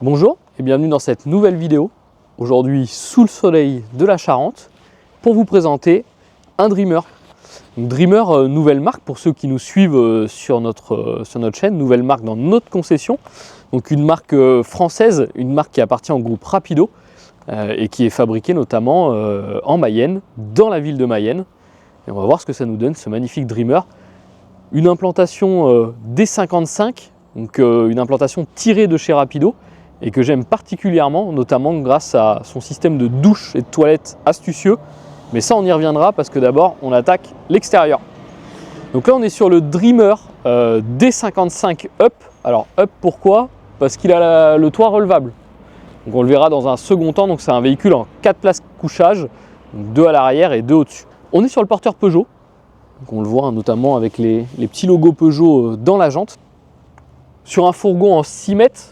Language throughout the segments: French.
Bonjour et bienvenue dans cette nouvelle vidéo, aujourd'hui sous le soleil de la Charente, pour vous présenter un Dreamer. Donc, Dreamer, nouvelle marque pour ceux qui nous suivent sur notre chaîne, nouvelle marque dans notre concession. Donc une marque française, une marque qui appartient au groupe Rapido et qui est fabriquée notamment en Mayenne, dans la ville de Mayenne. Et on va voir ce que ça nous donne, ce magnifique Dreamer. Une implantation D55, donc une implantation tirée de chez Rapido, et que j'aime particulièrement, notamment grâce à son système de douche et de toilette astucieux. Mais ça, on y reviendra parce que d'abord, on attaque l'extérieur. Donc là, on est sur le Dreamer D55 Up. Alors, Up, pourquoi? Parce qu'il a le toit relevable. Donc on le verra dans un second temps. Donc c'est un véhicule en 4 places couchage, 2 à l'arrière et 2 au-dessus. On est sur le porteur Peugeot. Donc on le voit notamment avec les petits logos Peugeot dans la jante. Sur un fourgon en 6 mètres.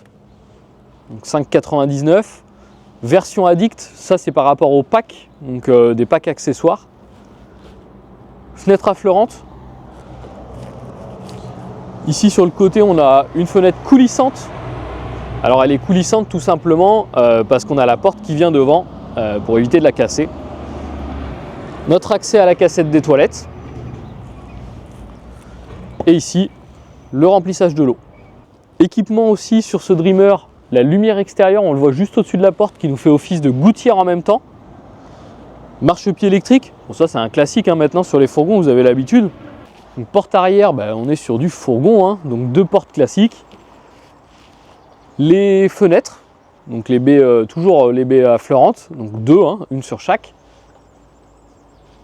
Donc 5,99, version Addict, ça c'est par rapport au pack, donc des packs accessoires. Fenêtre affleurante. Ici sur le côté on a une fenêtre coulissante. Alors elle est coulissante tout simplement parce qu'on a la porte qui vient devant pour éviter de la casser. Notre accès à la cassette des toilettes. Et ici le remplissage de l'eau. Équipement aussi sur ce Dreamer. La lumière extérieure, on le voit juste au-dessus de la porte qui nous fait office de gouttière en même temps. Marchepied électrique, bon ça c'est un classique maintenant sur les fourgons, vous avez l'habitude. Une porte arrière, on est sur du fourgon, donc 2 portes classiques. Les fenêtres, donc les baies, toujours les baies affleurantes, donc 2, une sur chaque.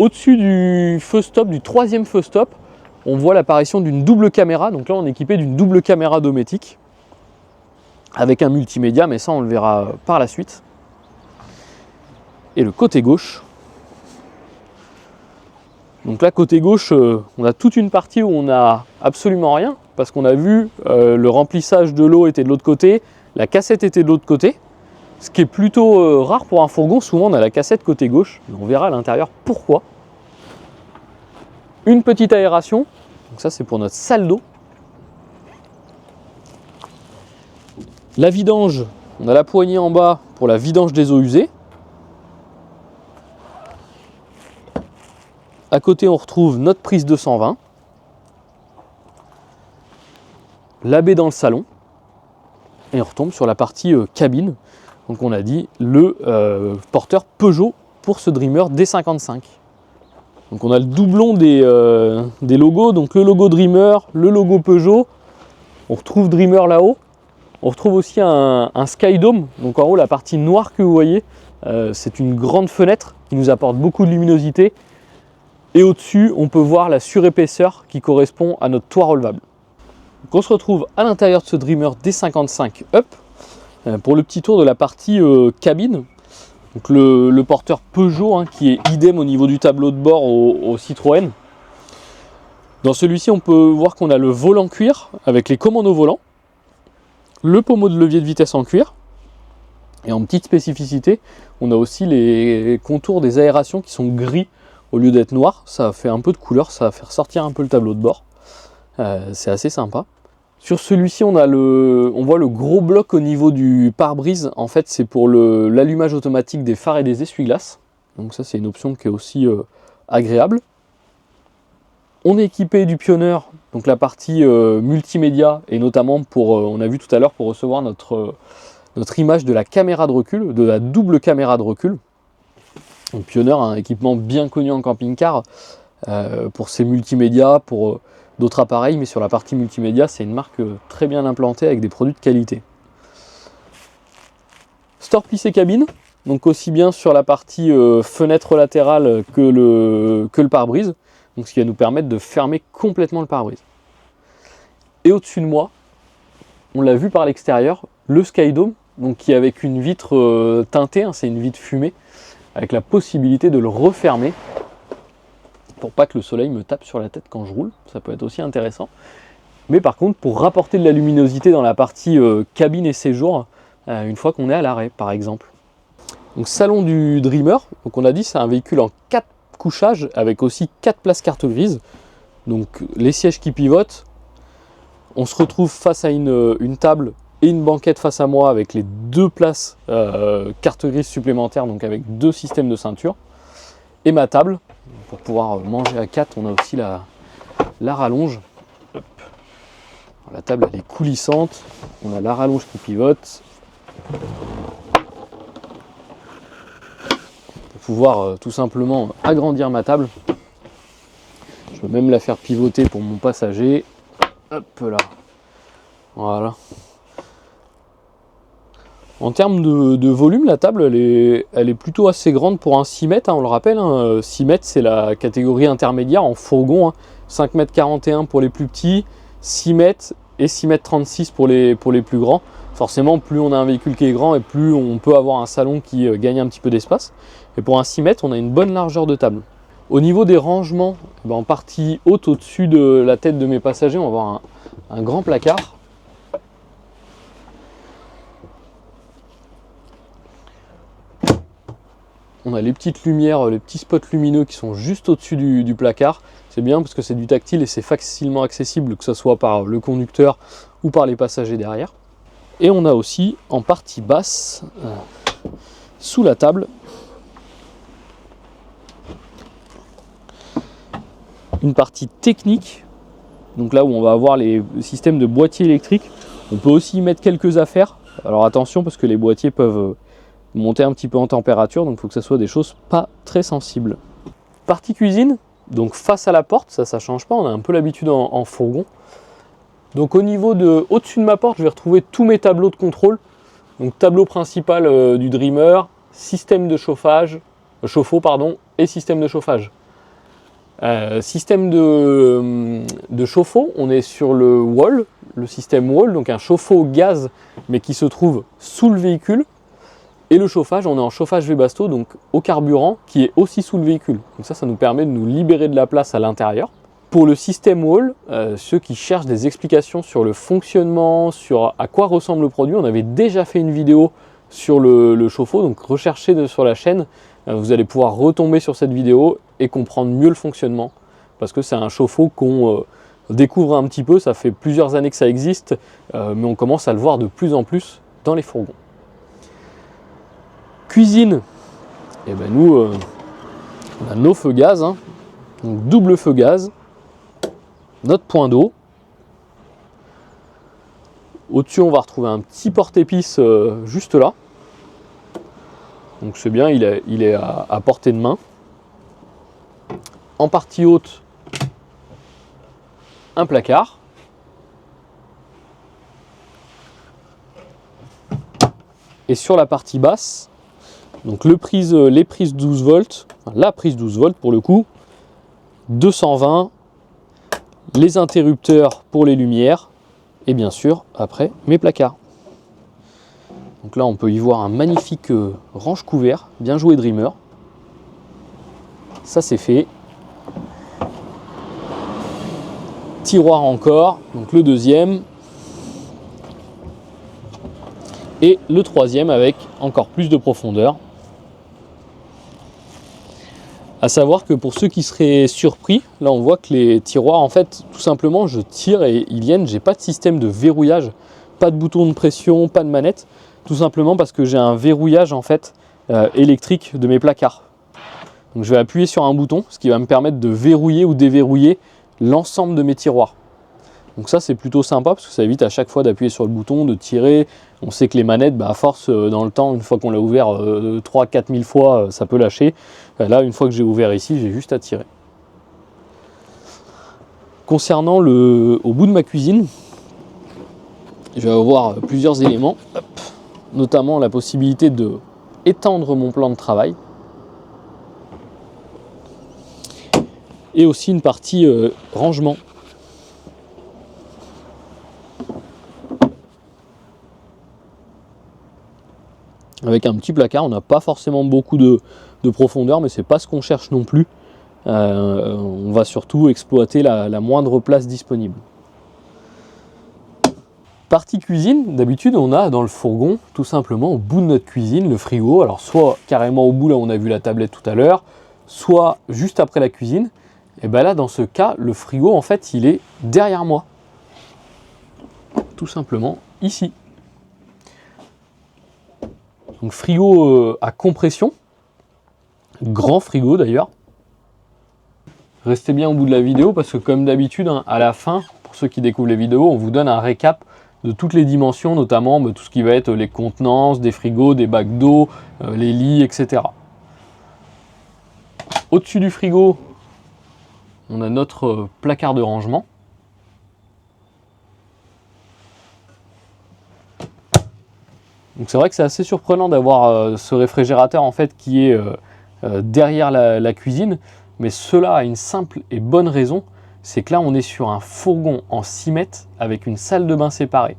Au-dessus du feu stop, du 3e feu stop, on voit l'apparition d'une double caméra, donc là on est équipé d'une double caméra dométique. Avec un multimédia, mais ça on le verra par la suite. Et le côté gauche. Donc là, côté gauche, on a toute une partie où on n'a absolument rien, parce qu'on a vu le remplissage de l'eau était de l'autre côté, la cassette était de l'autre côté, ce qui est plutôt rare pour un fourgon. Souvent on a la cassette côté gauche, on verra à l'intérieur pourquoi. Une petite aération, donc ça c'est pour notre salle d'eau. La vidange, on a la poignée en bas pour la vidange des eaux usées. À côté, on retrouve notre prise 220. La baie dans le salon. Et on retombe sur la partie cabine. Donc on a dit le porteur Peugeot pour ce Dreamer D55. Donc on a le doublon des logos. Donc le logo Dreamer, le logo Peugeot. On retrouve Dreamer là-haut. On retrouve aussi un Skydome, donc en haut la partie noire que vous voyez, c'est une grande fenêtre qui nous apporte beaucoup de luminosité. Et au-dessus, on peut voir la surépaisseur qui correspond à notre toit relevable. Donc on se retrouve à l'intérieur de ce Dreamer D55 Up pour le petit tour de la partie cabine. Donc le porteur Peugeot qui est idem au niveau du tableau de bord au Citroën. Dans celui-ci, on peut voir qu'on a le volant cuir avec les commandes au volant. Le pommeau de levier de vitesse en cuir. Et en petite spécificité, on a aussi les contours des aérations qui sont gris au lieu d'être noirs. Ça fait un peu de couleur, ça va faire sortir un peu le tableau de bord. C'est assez sympa. Sur celui-ci, on voit le gros bloc au niveau du pare-brise. En fait, c'est pour l'allumage automatique des phares et des essuie-glaces. Donc ça, c'est une option qui est aussi agréable. On est équipé du Pioneer, donc la partie multimédia, et notamment pour, on a vu tout à l'heure, pour recevoir notre image de la caméra de recul, de la double caméra de recul. Donc Pioneer, un équipement bien connu en camping-car pour ses multimédias, pour d'autres appareils, mais sur la partie multimédia, c'est une marque très bien implantée avec des produits de qualité. Store plissé cabine, donc aussi bien sur la partie fenêtre latérale que le pare-brise. Donc ce qui va nous permettre de fermer complètement le pare-brise. Et au-dessus de moi, on l'a vu par l'extérieur, le Skydome, donc qui est avec une vitre teintée, c'est une vitre fumée, avec la possibilité de le refermer pour pas que le soleil me tape sur la tête quand je roule. Ça peut être aussi intéressant. Mais par contre, pour rapporter de la luminosité dans la partie cabine et séjour, une fois qu'on est à l'arrêt, par exemple. Donc salon du Dreamer, donc on a dit c'est un véhicule en 4 couchage avec aussi 4 places carte grise, donc les sièges qui pivotent. On se retrouve face à une table et une banquette face à moi avec les 2 places carte grise supplémentaires, donc avec 2 systèmes de ceinture. Et ma table, pour pouvoir manger à 4, on a aussi la rallonge. Hop. La table elle est coulissante, on a la rallonge qui pivote. Pour pouvoir tout simplement agrandir ma table. Je peux même la faire pivoter pour mon passager. Hop là. Voilà. En termes de volume, la table, elle est plutôt assez grande pour un 6 mètres, hein, on le rappelle. 6 mètres, c'est la catégorie intermédiaire en fourgon. 5,41 m pour les plus petits, 6 mètres et 6,36 m pour les plus grands. Forcément, plus on a un véhicule qui est grand et plus on peut avoir un salon qui gagne un petit peu d'espace. Et pour un 6 mètres, on a une bonne largeur de table. Au niveau des rangements, en partie haute au-dessus de la tête de mes passagers, on va avoir un grand placard. On a les petites lumières, les petits spots lumineux qui sont juste au-dessus du placard. C'est bien parce que c'est du tactile et c'est facilement accessible, que ce soit par le conducteur ou par les passagers derrière. Et on a aussi en partie basse, sous la table, une partie technique. Donc là où on va avoir les systèmes de boîtiers électriques. On peut aussi y mettre quelques affaires. Alors attention parce que les boîtiers peuvent monter un petit peu en température, donc il faut que ce soit des choses pas très sensibles. Partie cuisine, donc face à la porte, ça change pas, on a un peu l'habitude en fourgon. Donc au niveau de, au-dessus de ma porte, je vais retrouver tous mes tableaux de contrôle. Donc tableau principal du Dreamer, système de chauffage, chauffe-eau pardon, et système de chauffage. Système de chauffe-eau, on est sur le wall, le système wall, donc un chauffe-eau gaz, mais qui se trouve sous le véhicule. Et le chauffage, on est en chauffage Webasto, donc au carburant, qui est aussi sous le véhicule. Donc ça nous permet de nous libérer de la place à l'intérieur. Pour le système wall, ceux qui cherchent des explications sur le fonctionnement, sur à quoi ressemble le produit, on avait déjà fait une vidéo sur le chauffe-eau, donc recherchez sur la chaîne, vous allez pouvoir retomber sur cette vidéo et comprendre mieux le fonctionnement, parce que c'est un chauffe-eau qu'on découvre un petit peu, ça fait plusieurs années que ça existe, mais on commence à le voir de plus en plus dans les fourgons. Cuisine, et ben nous on a nos feux gaz, hein. Donc double feu gaz, notre point d'eau. Au-dessus on va retrouver un petit porte-épices juste là. Donc c'est bien, il est à portée de main. En partie haute, un placard. Et sur la partie basse, donc les prises 12 volts, enfin, la prise 12 volts pour le coup, 220, les interrupteurs pour les lumières, et bien sûr, après, mes placards. Donc là, on peut y voir un magnifique range couvert, bien joué Dreamer. Ça, c'est fait. Tiroir encore, donc le deuxième. Et le troisième avec encore plus de profondeur. À savoir que pour ceux qui seraient surpris, là on voit que les tiroirs, en fait, tout simplement, je tire et ils viennent. J'ai pas de système de verrouillage, pas de bouton de pression, pas de manette, tout simplement parce que j'ai un verrouillage en fait électrique de mes placards. Donc je vais appuyer sur un bouton, ce qui va me permettre de verrouiller ou déverrouiller l'ensemble de mes tiroirs. Donc ça c'est plutôt sympa parce que ça évite à chaque fois d'appuyer sur le bouton, de tirer. On sait que les manettes, à force dans le temps, une fois qu'on l'a ouvert 3-4 000 fois, ça peut lâcher. Là, une fois que j'ai ouvert ici, j'ai juste à tirer. Concernant au bout de ma cuisine, je vais avoir plusieurs éléments, notamment la possibilité de étendre mon plan de travail. Et aussi une partie rangement. Avec un petit placard, on n'a pas forcément beaucoup de profondeur, mais c'est pas ce qu'on cherche non plus. On va surtout exploiter la moindre place disponible. Partie cuisine, d'habitude on a dans le fourgon, tout simplement au bout de notre cuisine, le frigo. Alors soit carrément au bout, là on a vu la tablette tout à l'heure, soit juste après la cuisine. Et bien là, dans ce cas, le frigo, en fait, il est derrière moi. Tout simplement ici. Donc frigo à compression, grand frigo d'ailleurs. Restez bien au bout de la vidéo parce que comme d'habitude, hein, à la fin, pour ceux qui découvrent les vidéos, on vous donne un récap de toutes les dimensions, notamment tout ce qui va être les contenances, des frigos, des bacs d'eau, les lits, etc. Au-dessus du frigo, on a notre placard de rangement. Donc c'est vrai que c'est assez surprenant d'avoir ce réfrigérateur en fait qui est derrière la cuisine, mais cela a une simple et bonne raison, c'est que là on est sur un fourgon en 6 mètres avec une salle de bain séparée.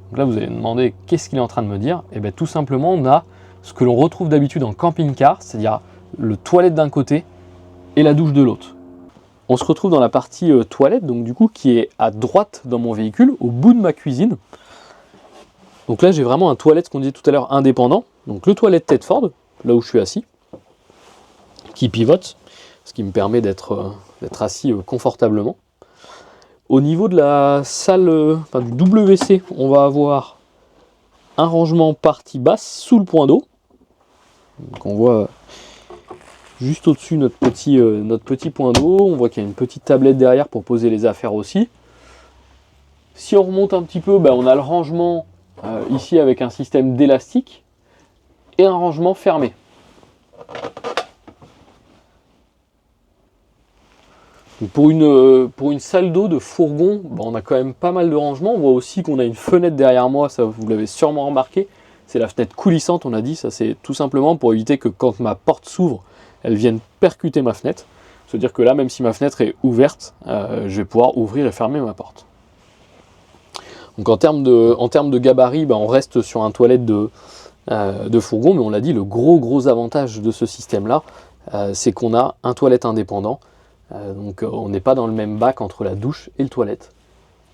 Donc là vous allez me demander qu'est-ce qu'il est en train de me dire, et bien tout simplement on a ce que l'on retrouve d'habitude en camping-car, c'est-à-dire le toilette d'un côté et la douche de l'autre. On se retrouve dans la partie toilette, donc du coup qui est à droite dans mon véhicule, au bout de ma cuisine. Donc là j'ai vraiment un toilette, ce qu'on disait tout à l'heure, indépendant. Donc le toilette Tedford, là où je suis assis, qui pivote, ce qui me permet d'être assis confortablement. Au niveau de la salle, du WC, on va avoir un rangement partie basse sous le point d'eau. Donc on voit juste au-dessus notre petit point d'eau. On voit qu'il y a une petite tablette derrière pour poser les affaires aussi. Si on remonte un petit peu, on a le rangement ici avec un système d'élastique et un rangement fermé. Donc pour une salle d'eau de fourgon, on a quand même pas mal de rangements. On voit aussi qu'on a une fenêtre derrière moi, ça vous l'avez sûrement remarqué. C'est la fenêtre coulissante, on a dit. Ça c'est tout simplement pour éviter que quand ma porte s'ouvre, elle vienne percuter ma fenêtre. C'est-à-dire que là, même si ma fenêtre est ouverte, je vais pouvoir ouvrir et fermer ma porte. Donc en termes de gabarit, on reste sur un toilette de fourgon, mais on l'a dit, le gros avantage de ce système-là, c'est qu'on a un toilette indépendant. Donc on n'est pas dans le même bac entre la douche et le toilette.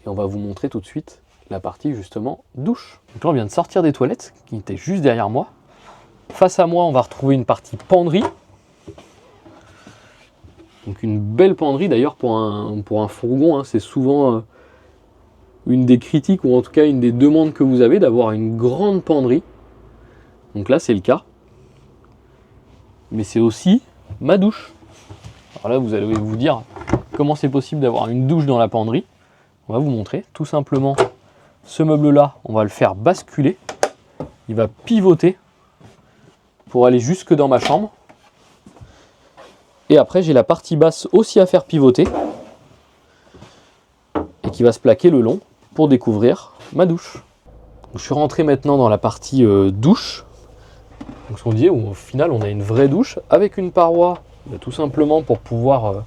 Et on va vous montrer tout de suite la partie justement douche. Donc là on vient de sortir des toilettes qui étaient juste derrière moi. Face à moi on va retrouver une partie penderie. Donc une belle penderie d'ailleurs pour un fourgon, hein, c'est souvent une des critiques ou en tout cas une des demandes que vous avez d'avoir une grande penderie. Donc là c'est le cas. Mais c'est aussi ma douche. Alors là vous allez vous dire comment c'est possible d'avoir une douche dans la penderie. On va vous montrer tout simplement ce meuble là, on va le faire basculer. Il va pivoter pour aller jusque dans ma chambre. Et après j'ai la partie basse aussi à faire pivoter et qui va se plaquer le long pour découvrir ma douche. Donc, je suis rentré maintenant dans la partie douche. Donc ce qu'on dit, au final on a une vraie douche avec une paroi tout simplement pour pouvoir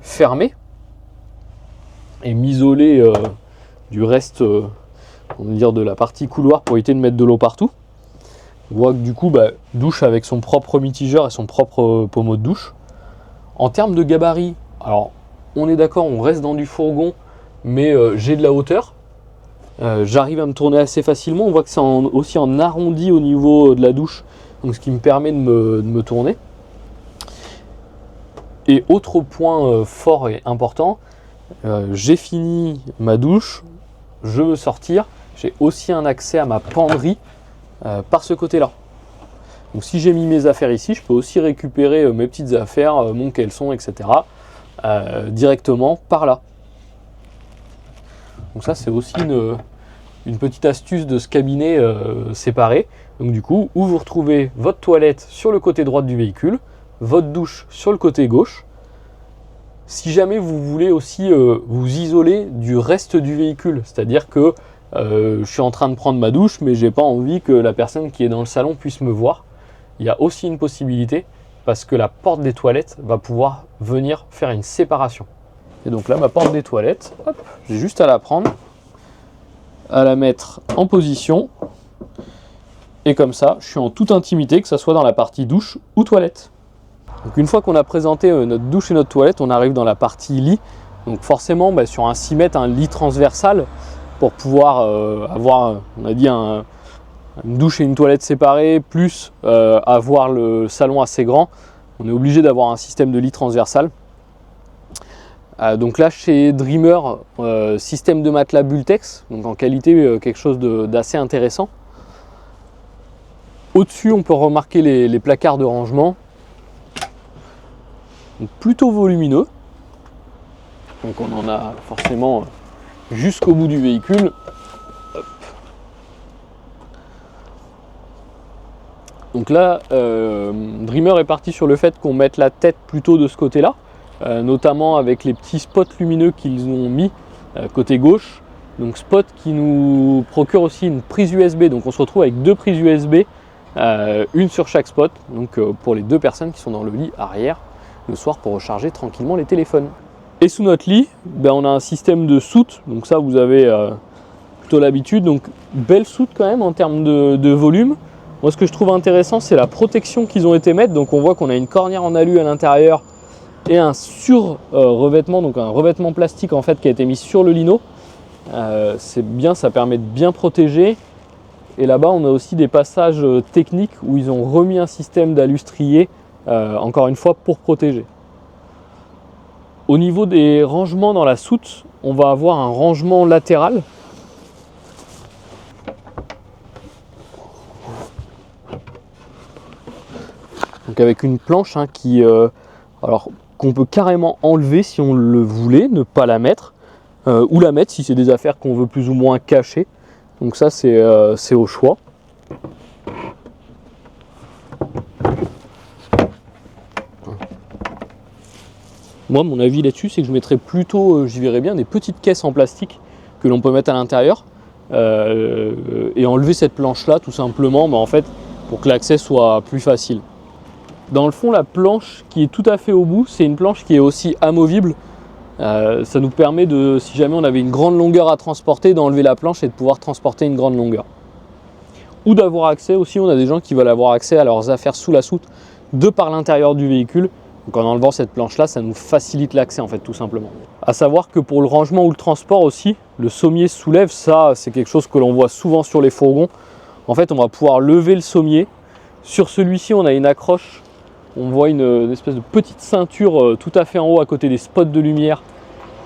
fermer et m'isoler du reste on va dire de la partie couloir pour éviter de mettre de l'eau partout. On voit que du coup douche avec son propre mitigeur et son propre pommeau de douche. En termes de gabarit, alors on est d'accord, on reste dans du fourgon, mais j'ai de la hauteur. J'arrive à me tourner assez facilement. On voit que c'est aussi en arrondi au niveau de la douche, donc ce qui me permet de me tourner. Et autre point fort et important, j'ai fini ma douche, je veux sortir, j'ai aussi un accès à ma penderie par ce côté-là. Donc si j'ai mis mes affaires ici, je peux aussi récupérer mes petites affaires, mon caleçon, etc. Directement par là. Donc ça c'est aussi une petite astuce de ce cabinet séparé. Donc du coup, où vous retrouvez votre toilette sur le côté droit du véhicule, votre douche sur le côté gauche. Si jamais vous voulez aussi vous isoler du reste du véhicule, c'est-à-dire que je suis en train de prendre ma douche, mais j'ai pas envie que la personne qui est dans le salon puisse me voir, il y a aussi une possibilité parce que la porte des toilettes va pouvoir venir faire une séparation. Et donc là, ma porte des toilettes, hop, j'ai juste à la prendre, à la mettre en position, et comme ça, je suis en toute intimité, que ce soit dans la partie douche ou toilette. Donc une fois qu'on a présenté notre douche et notre toilette, on arrive dans la partie lit. Donc forcément, sur un 6 mètres, un lit transversal pour pouvoir avoir, on a dit, une douche et une toilette séparées, plus avoir le salon assez grand. On est obligé d'avoir un système de lit transversal. Donc là, chez Dreamer, système de matelas Bultex, donc en qualité quelque chose d'assez intéressant. Au-dessus, on peut remarquer les placards de rangement. Donc, plutôt volumineux. Donc on en a forcément jusqu'au bout du véhicule. Hop. Donc là, Dreamer est parti sur le fait qu'on mette la tête plutôt de ce côté-là, notamment avec les petits spots lumineux qu'ils ont mis côté gauche. Donc spot qui nous procure aussi une prise USB. Donc on se retrouve avec 2 prises USB, une sur chaque spot. Donc pour les 2 personnes qui sont dans le lit arrière le soir pour recharger tranquillement les téléphones. Et sous notre lit, ben on a un système de soute. Donc ça vous avez plutôt l'habitude. Donc belle soute quand même en termes de volume. Moi, ce que je trouve intéressant, c'est la protection qu'ils ont été mettre. Donc, on voit qu'on a une cornière en alu à l'intérieur et un sur-revêtement, donc un revêtement plastique en fait qui a été mis sur le lino. C'est bien, ça permet de bien protéger. Et là-bas, on a aussi des passages techniques où ils ont remis un système d'alustrier, encore une fois, pour protéger. Au niveau des rangements dans la soute, on va avoir un rangement latéral. Donc avec une planche qui, alors qu'on peut carrément enlever si on le voulait, ne pas la mettre, ou la mettre si c'est des affaires qu'on veut plus ou moins cacher. Donc ça c'est au choix. Moi mon avis là-dessus c'est que je mettrais plutôt, j'y verrais bien, des petites caisses en plastique que l'on peut mettre à l'intérieur et enlever cette planche là tout simplement en fait, pour que l'accès soit plus facile. Dans le fond, la planche qui est tout à fait au bout, c'est une planche qui est aussi amovible. Ça nous permet de, si jamais on avait une grande longueur à transporter, d'enlever la planche et de pouvoir transporter une grande longueur. Ou d'avoir accès aussi, on a des gens qui veulent avoir accès à leurs affaires sous la soute de par l'intérieur du véhicule. Donc en enlevant cette planche-là, ça nous facilite l'accès en fait, tout simplement. À savoir que pour le rangement ou le transport aussi, le sommier soulève, ça c'est quelque chose que l'on voit souvent sur les fourgons. En fait, on va pouvoir lever le sommier. Sur celui-ci, on a une accroche. On voit une espèce de petite ceinture tout à fait en haut à côté des spots de lumière.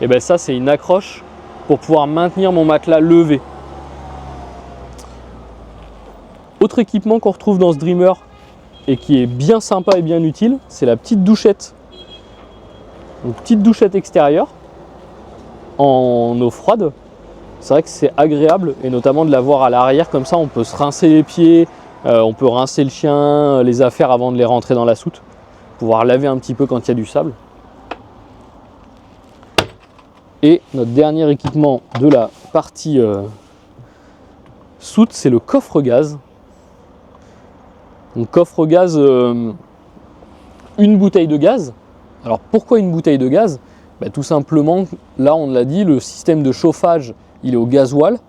Et bien ça c'est une accroche pour pouvoir maintenir mon matelas levé. Autre équipement qu'on retrouve dans ce Dreamer et qui est bien sympa et bien utile, c'est la petite douchette. Une petite douchette extérieure en eau froide. C'est vrai que c'est agréable et notamment de l'avoir à l'arrière comme ça on peut se rincer les pieds. On peut rincer le chien, les affaires avant de les rentrer dans la soute, pouvoir laver un petit peu quand il y a du sable. Et notre dernier équipement de la partie soute, c'est le coffre gaz. Donc coffre gaz, une bouteille de gaz. Alors pourquoi une bouteille de gaz ? Tout simplement, là on l'a dit, le système de chauffage il est au gasoil.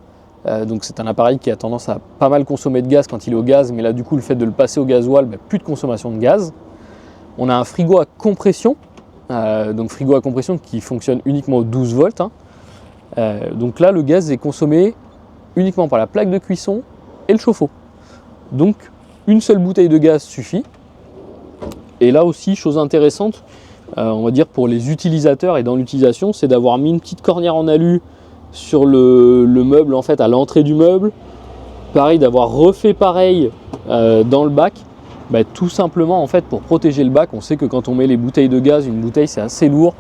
Donc c'est un appareil qui a tendance à pas mal consommer de gaz quand il est au gaz, mais là du coup le fait de le passer au gasoil, plus de consommation de gaz. On a un frigo à compression, donc frigo à compression qui fonctionne uniquement aux 12 volts. Donc là le gaz est consommé uniquement par la plaque de cuisson et le chauffe-eau. Donc une seule bouteille de gaz suffit. Et là aussi, chose intéressante, on va dire pour les utilisateurs et dans l'utilisation, c'est d'avoir mis une petite cornière en alu sur le meuble en fait à l'entrée du meuble, pareil d'avoir refait pareil dans le bac, tout simplement en fait pour protéger le bac. On sait que quand on met les bouteilles de gaz, une bouteille c'est assez lourd,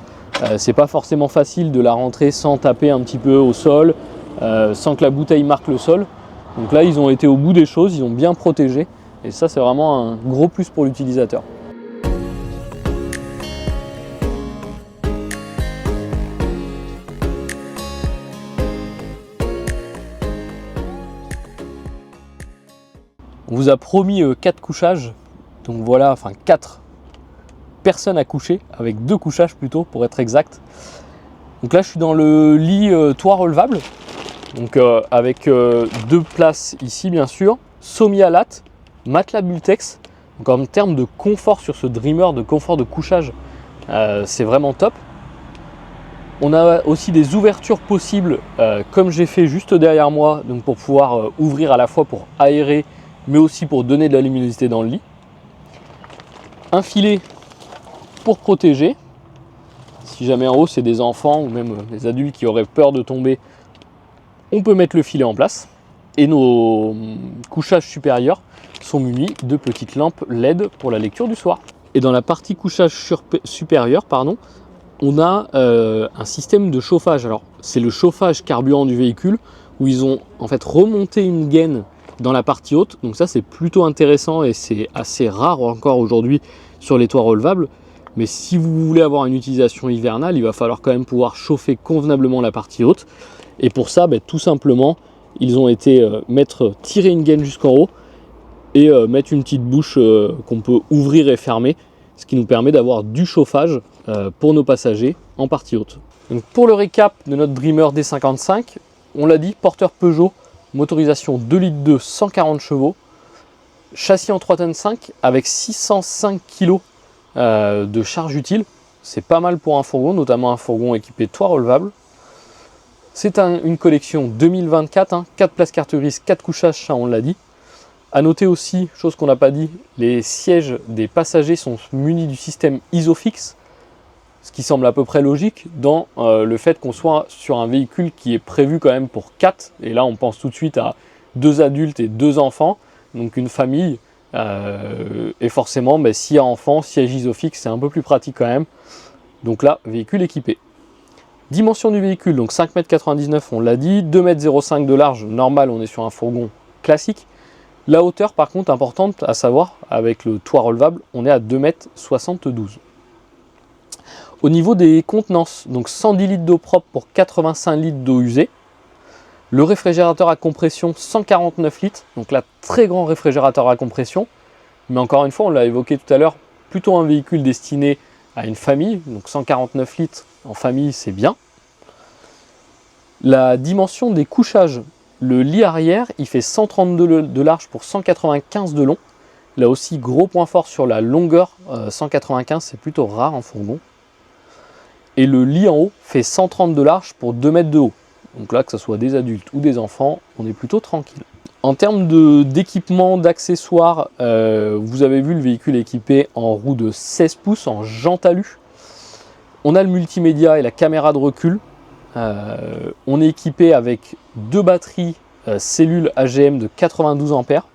c'est pas forcément facile de la rentrer sans taper un petit peu au sol, sans que la bouteille marque le sol. Donc là ils ont été au bout des choses, ils ont bien protégé et ça c'est vraiment un gros plus pour l'utilisateur. On vous a promis 4 couchages, donc voilà, enfin 4 personnes à coucher, avec 2 couchages plutôt pour être exact. Donc là je suis dans le lit toit relevable, donc avec 2 places ici bien sûr, sommier à latte, matelas Bultex. Donc en termes de confort sur ce Dreamer, de confort de couchage, c'est vraiment top. On a aussi des ouvertures possibles comme j'ai fait juste derrière moi, donc pour pouvoir ouvrir à la fois pour aérer mais aussi pour donner de la luminosité dans le lit. Un filet pour protéger, si jamais en haut c'est des enfants ou même des adultes qui auraient peur de tomber, on peut mettre le filet en place. Et nos couchages supérieurs sont munis de petites lampes LED pour la lecture du soir. Et dans la partie couchage supérieur, on a un système de chauffage. Alors c'est le chauffage carburant du véhicule où ils ont en fait remonté une gaine dans la partie haute. Donc ça c'est plutôt intéressant et c'est assez rare encore aujourd'hui sur les toits relevables. Mais si vous voulez avoir une utilisation hivernale, il va falloir quand même pouvoir chauffer convenablement la partie haute. Et pour ça, tout simplement, ils ont été tirer une gaine jusqu'en haut et mettre une petite bouche qu'on peut ouvrir et fermer, ce qui nous permet d'avoir du chauffage pour nos passagers en partie haute. Donc pour le récap de notre Dreamer D55, on l'a dit, porteur Peugeot, motorisation 2 litres 2, 140 chevaux, châssis en 3,5 tonnes avec 605 kg de charge utile. C'est pas mal pour un fourgon, notamment un fourgon équipé de toit relevable. C'est une collection 2024, 4 places carte grise, 4 couchages, ça on l'a dit. A noter aussi, chose qu'on n'a pas dit, les sièges des passagers sont munis du système Isofix, ce qui semble à peu près logique dans le fait qu'on soit sur un véhicule qui est prévu quand même pour 4. Et là on pense tout de suite à 2 adultes et 2 enfants, donc une famille. Et forcément, s'il y a enfant, siège Isofix, c'est un peu plus pratique quand même. Donc là, véhicule équipé. Dimension du véhicule, donc 5,99 m, on l'a dit, 2,05 m de large, normal, on est sur un fourgon classique. La hauteur, par contre, importante à savoir, avec le toit relevable, on est à 2,72 m. Au niveau des contenances, donc 110 litres d'eau propre pour 85 litres d'eau usée. Le réfrigérateur à compression, 149 litres, donc là, très grand réfrigérateur à compression. Mais encore une fois, on l'a évoqué tout à l'heure, plutôt un véhicule destiné à une famille, donc 149 litres en famille, c'est bien. La dimension des couchages, le lit arrière, il fait 132 de large pour 195 de long. Là aussi, gros point fort sur la longueur, 195, c'est plutôt rare en fourgon. Et le lit en haut fait 130 de large pour 2 mètres de haut. Donc là, que ce soit des adultes ou des enfants, on est plutôt tranquille. En termes d'équipement, d'accessoires, vous avez vu le véhicule est équipé en roue de 16 pouces, en jantalu. On a le multimédia et la caméra de recul. On est équipé avec 2 batteries cellules AGM de 92 ampères.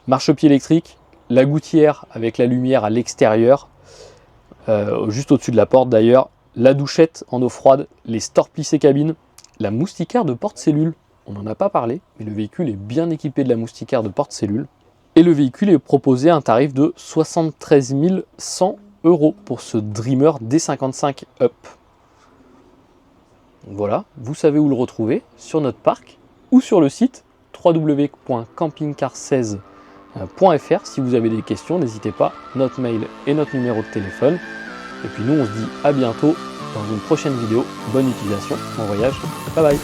Marchepied électrique, la gouttière avec la lumière à l'extérieur, juste au-dessus de la porte d'ailleurs, la douchette en eau froide, les stores plissés cabine, la moustiquaire de porte-cellule. On n'en a pas parlé, mais le véhicule est bien équipé de la moustiquaire de porte-cellule. Et le véhicule est proposé à un tarif de 73 100 € pour ce Dreamer D55 Up. Donc voilà, vous savez où le retrouver, sur notre parc ou sur le site www.campingcar16.fr. Si vous avez des questions, n'hésitez pas, notre mail et notre numéro de téléphone. Et puis nous, on se dit à bientôt dans une prochaine vidéo. Bonne utilisation, bon voyage, bye bye.